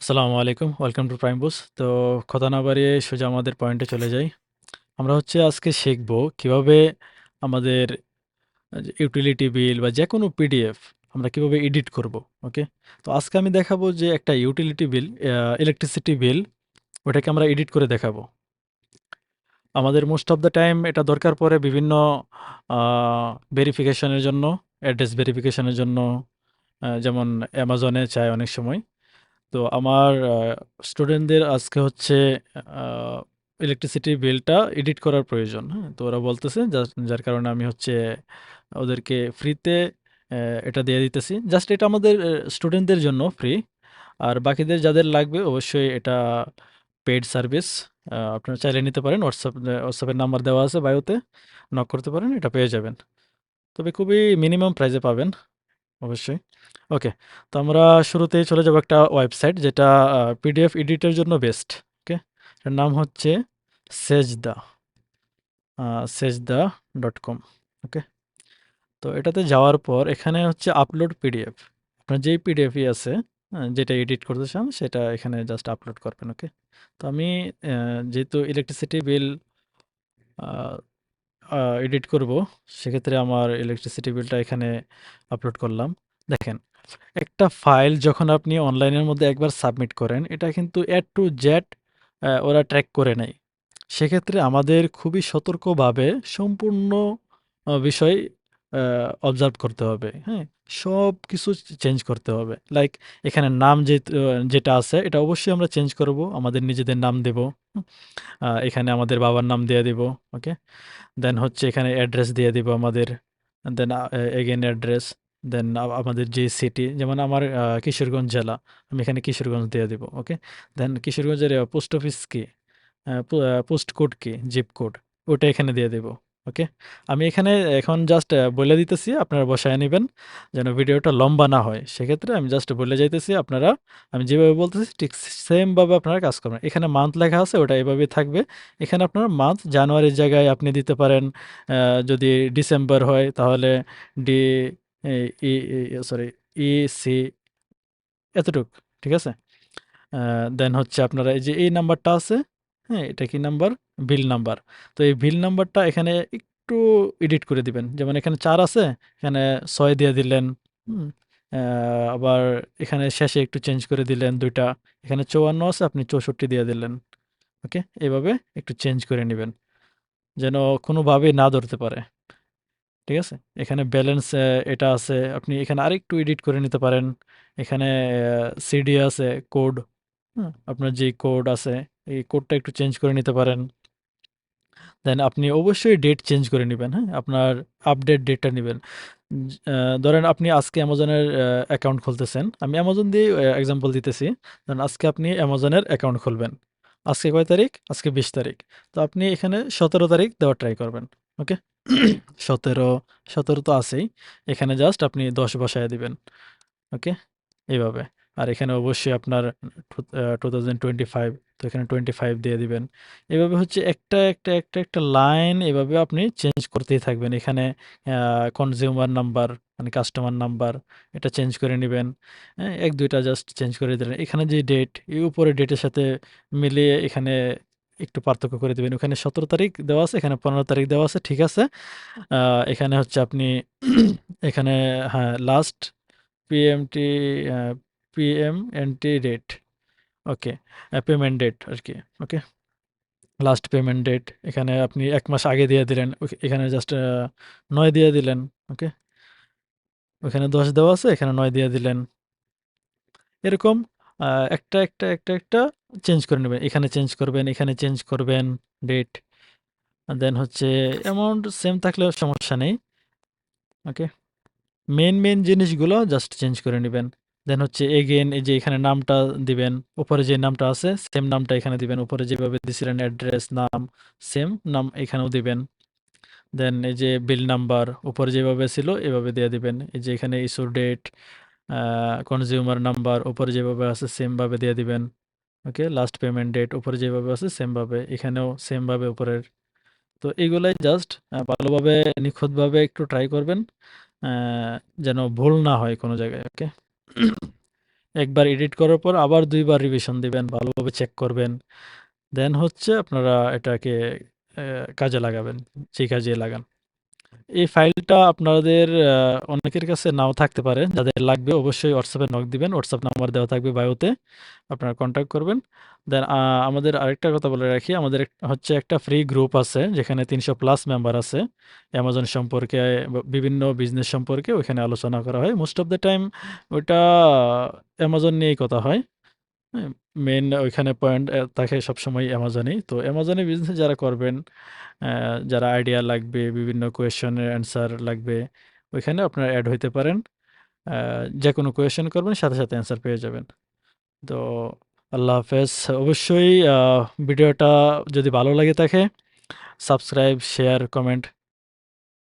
আসসালামু আলাইকুম। Welcome to prime বুস। তো কথা না বাড়িয়ে সোজা আমাদের পয়েন্টে চলে যাই। আমরা হচ্ছে আজকে শিখব কিভাবে আমাদের ইউটিলিটি বিল বা যেকোনো পিডিএফ আমরা কিভাবে এডিট করব। ওকে? তো আজকে আমি দেখাবো যে একটা ইউটিলিটি বিল, ইলেকট্রিসিটি বিল, ওটাকে আমরা এডিট করে দেখাবো। আমাদের মোস্ট অফ দ্য টাইম এটা দরকার পড়ে বিভিন্ন ভেরিফিকেশনের জন্য, অ্যাড্রেস ভেরিফিকেশনের জন্য, যেমন অ্যামাজনে চায় অনেক সময়। তো আমার স্টুডেন্টদের আজকে হচ্ছে ইলেকট্রিসিটি বিলটা এডিট করার প্রয়োজন। হ্যাঁ, তো ওরা বলতেছে, যার কারণে আমি হচ্ছে ওদেরকে ফ্রিতে এটা দিয়ে দিতেছি। জাস্ট এটা আমাদের স্টুডেন্টদের জন্য ফ্রি, আর বাকিদের যাদের লাগবে অবশ্যই এটা পেইড সার্ভিস। আপনারা চাইলে নিতে পারেন। হোয়াটসঅ্যাপের নাম্বার দেওয়া আছে বায়োতে, নক করতে পারেন, এটা পেয়ে যাবেন। তবে খুবই মিনিমাম প্রাইসে পাবেন অবশ্যই। ওকে, তো আমরা শুরুতেই চলে যাব একটা ওয়েবসাইট যেটা পিডিএফ এডিটের জন্য বেস্ট। ওকে, এটার নাম হচ্ছে সেজদা, সেজদা.com। ওকে, তো এটাতে যাওয়ার পর এখানে হচ্ছে আপলোড পিডিএফ। আপনার যেই পিডিএফই আছে, যেটা এডিট করতে চান সেটা এখানে জাস্ট আপলোড করবেন। ওকে, তো আমি যেহেতু ইলেকট্রিসিটি বিল এডিট করব, সেক্ষেত্রে আমার ইলেকট্রিসিটি বিলটা এখানে আপলোড করলাম। দেখেন, একটা ফাইল যখন আপনি অনলাইনের মধ্যে একবার সাবমিট করেন, এটা কিন্তু টু জেড ওরা ট্র্যাক করে নেয়। সেক্ষেত্রে আমাদের খুবই সতর্কভাবে সম্পূর্ণ বিষয় অবজার্ভ করতে হবে। হ্যাঁ, সব কিছু চেঞ্জ করতে হবে। লাইক এখানে নাম যেটা আছে এটা অবশ্যই আমরা চেঞ্জ করব, আমাদের নিজেদের নাম দেব। এখানে আমাদের বাবার নাম দিয়ে দিব। ওকে, দেন হচ্ছে এখানে অ্যাড্রেস দিয়ে দিব আমাদের, দেন এগেন অ্যাড্রেস, দেন আমাদের যে সিটি, যেমন আমার কিশোরগঞ্জ জেলা, আমি এখানে কিশোরগঞ্জ দিয়ে দিব। ওকে, দেন কিশোরগঞ্জের পোস্ট অফিস কি, পোস্ট কোড কি, জিপ কোড, ওটা এখানে দিয়ে দেব। ওকে, আমি এখানে এখন জাস্ট বলে দিতেছি, আপনারা বসায় নেবেন যেন ভিডিওটা লম্বা না হয়। সেক্ষেত্রে আমি জাস্ট বলে যাইতেছি, আপনারা আমি যেভাবে বলতেছি ঠিক সেমভাবে আপনারা কাজ করবেন। এখানে মান্থ লেখা আছে, ওটা এভাবেই থাকবে। এখানে আপনার মান্থ জানুয়ারির জায়গায় আপনি দিতে পারেন। যদি ডিসেম্বর হয় তাহলে D E sorry E C, এতটুক। ঠিক আছে? দেন হচ্ছে আপনারা এই যে এই নাম্বারটা আছে, হ্যাঁ, এটা কি নাম্বার? বিল নাম্বার। তো এই বিল নাম্বারটা এখানে একটু এডিট করে দিবেন। যেমন এখানে ৪ আছে, এখানে ৬ দিয়ে দিলেন। হুম? আবার এখানে শেষে একটু চেঞ্জ করে দিলেন ২ টা। এখানে ৫৪ আছে, আপনি ৬৪ দিয়ে দিলেন। ওকে? এভাবে একটু চেঞ্জ করে নিবেন। যেন কোনোভাবেই না ধরতে পারে। ঠিক আছে? এখানে ব্যালেন্স এটা আছে। আপনি এখানে আরেকটু এডিট করে নিতে পারেন। এখানে সিডি আছে, কোড। হুম? আপনার যেই কোড আছে, এই কোডটা একটু চেঞ্জ করে নিতে পারেন। দেন আপনি অবশ্যই ডেট চেঞ্জ করে নিবেন, হ্যাঁ? আপনার আপডেট ডেটটা নিবেন। ধরেন আপনি আজকে অ্যামাজনের অ্যাকাউন্ট খুলতেছেন। আমি অ্যামাজন দিয়ে এক্সাম্পল দিতেছি। ধরেন আজকে আপনি অ্যামাজনের অ্যাকাউন্ট খুলবেন। আজকে কয় তারিখ? আজকে ২০ তারিখ। তো আপনি এখানে ১৭ তারিখ দেওয়ার ট্রাই করবেন। ওকে? ১৭, ১৭ তো আছেই। এখানে জাস্ট আপনি ১০ বসায়া দিবেন। ওকে? এইভাবে। আর এখানে অবশ্যই আপনার 2025, তো এখানে 25 দিয়ে দিবেন। এভাবে হচ্ছে একটা লাইন এভাবে আপনি চেঞ্জ করতেই থাকবেন। এখানে আ কনজিউমার নাম্বার মানে কাস্টমার নাম্বার, এটা চেঞ্জ করে নিবেন। হ্যাঁ? ১-২ টা জাস্ট চেঞ্জ করে দিলেন। এখানে যে ডেট, এই উপরে ডেটের সাথে মিলিয়ে এখানে একটু পার্থক্য করে দিবেন। ওখানে ১৭ তারিখ দেওয়া আছে, এখানে ১৫ তারিখ দেওয়া আছে। ঠিক আছে? আ এখানে হচ্ছে আপনি এখানে, হ্যাঁ, লাস্ট পিএমটি, আ পিএমএনটি ডেট। ওকে। পেমেন্ট ডেট আরকি। ওকে? লাস্ট পেমেন্ট ডেট এখানে আপনি ১ মাস আগে দিয়ে দিলেন। এখানে জাস্ট ৯ দিয়ে দিলেন। ওকে? ওখানে ১০ দেওয়া আছে, এখানে ৯ দিয়ে দিলেন। এরকম আ একটা চেঞ্জ করে নিবেন। এখানে চেঞ্জ করবেন, এখানে চেঞ্জ করবেন ডেট। দেন হচ্ছে অ্যামাউন্ট সেম থাকলেও সমস্যা নেই। ওকে? মেইন জিনিসগুলো জাস্ট চেঞ্জ করে নিবেন। দেন হচ্ছে এগেইন এই যে এখানে নামটা দিবেন। উপরে যে নামটা আছে সেম নামটা এখানে দিবেন। উপরে যেভাবে দিছিলেন অ্যাড্রেস, নাম, সেম নাম এখানেও দিবেন। দেন এই যে বিল নাম্বার উপরে যেভাবে ছিল এভাবে দিয়ে দিবেন। এই যে এখানে ইস্যু ডেট, কনজিউমার নাম্বার উপরে যেভাবে আছে সেম ভাবে দিয়ে দিবেন। ওকে? লাস্ট পেমেন্ট ডেট উপরে যেভাবে আছে সেম ভাবে, এখানেও সেম ভাবে উপরের। তো এগুলাই জাস্ট ভালোভাবে নিখুঁতভাবে একটু ট্রাই করবেন। যেন ভুল না হয় কোনো জায়গায়। ওকে? একবার এডিট করার পর আবার ২ বার রিভিশন দিবেন, ভালোভাবে চেক করবেন। দেন হচ্ছে আপনারা এটাকে কাজে লাগাবেন, যে কাজে লাগান। এই ফাইলটা আপনাদের অনেকের কাছে নাও থাকতে পারে। যাদের লাগবে অবশ্যই WhatsApp এ নক দিবেন। WhatsApp নাম্বার দেওয়া থাকবে বায়োতে। আপনারা কনট্যাক্ট করবেন। দেন আমাদের আরেকটা কথা বলে রাখি, আমাদের হচ্ছে একটা ফ্রি গ্রুপ আছে যেখানে ৩০০ প্লাস মেম্বার আছে। অ্যামাজন সম্পর্কে বিভিন্ন বিজনেস সম্পর্কে ওইখানে আলোচনা করা হয়। মোস্ট অফ দ্যা টাইম ওইটা অ্যামাজন নিয়েই কথা হয়। হ্যাঁ? মেইন ওইখানে পয়েন্ট থাকে সবসময় অ্যামাজনেই। তো অ্যামাজনে বিজনেস যারা করবেন, যারা আইডিয়া লাগবে, বিভিন্ন কোয়েশনের অ্যান্সার লাগবে, ওইখানে আপনারা এড হইতে পারেন। যেকোনো কোয়েশন করবেন সাথে, সাথে অ্যান্সার পেয়ে যাবেন। তো আল্লাহ হাফেজ। অবশ্যই ভিডিওটা যদি ভালো লাগে থাকে সাবস্ক্রাইব, শেয়ার, কমেন্ট